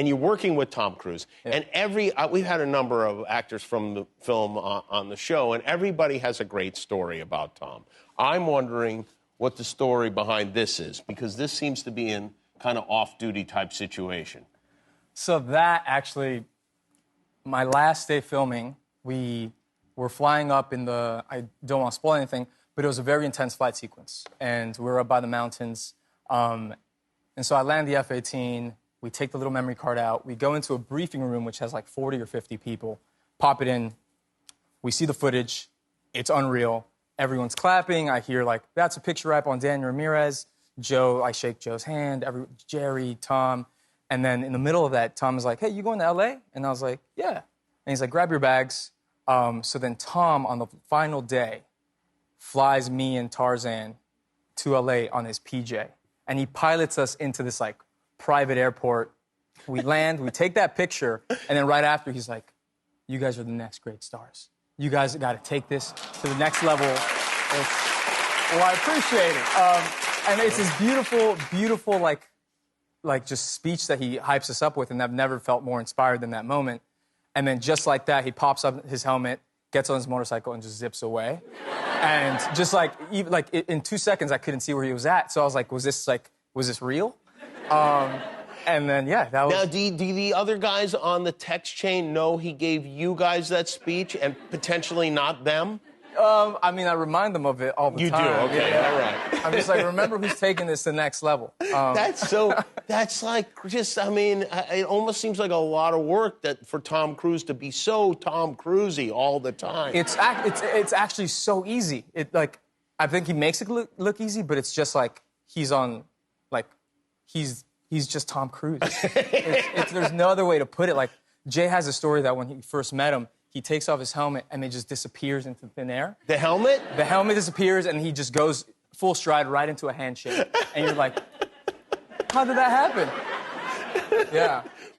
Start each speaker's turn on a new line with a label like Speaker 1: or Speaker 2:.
Speaker 1: and you're working with Tom Cruise. And we've had a number of actors from the film on the show, and everybody has a great story about Tom. I'm wondering what the story behind this is, because this seems to be in kind of off-duty type situation.
Speaker 2: So that actually, my last day filming, we were flying up in the, I don't want to spoil anything, but it was a very intense flight sequence. And we were up by the mountains. And so I land the F-18, we take the little memory card out, we go into a briefing room which has like 40 or 50 people, pop it in, we see the footage, it's unreal. Everyone's clapping, I hear like, that's a picture wrap on Daniel Ramirez. Joe, I shake Joe's hand, Jerry, Tom. And then in the middle of that, Tom is like, hey, you going to L.A.? And I was like, yeah. And he's like, grab your bags. So then Tom, on the final day, flies me and Tarzan to L.A. on his PJ. And he pilots us into this, like, private airport. We land, we take that picture, and then right after, he's like, you guys are the next great stars. You guys got to take this to the next level. Well, I appreciate it. And it's this beautiful, beautiful, like just speech that he hypes us up with, and I've never felt more inspired than that moment. And then just like that, he pops up his helmet, gets on his motorcycle, and just zips away. And just like, even, like in 2 seconds, I couldn't see where he was at. So I was like, was this real? And then, yeah, that was...
Speaker 1: Now, do the other guys on the text chain know he gave you guys that speech and potentially not them?
Speaker 2: I mean, I remind them of it all the time.
Speaker 1: You do? Okay,
Speaker 2: yeah.
Speaker 1: all right.
Speaker 2: I'm just like, remember who's taking this to the next level.
Speaker 1: That's like just, I mean, it almost seems like a lot of work for Tom Cruise to be so Tom Cruise-y all the time.
Speaker 2: It's actually so easy. I think he makes it look easy, but it's just like he's just Tom Cruise. There's no other way to put it. Like, Jay has a story that when he first met him, he takes off his helmet and it just disappears into thin air.
Speaker 1: The helmet?
Speaker 2: The helmet disappears and he just goes full stride right into a handshake. And you're like, how did that happen? Yeah.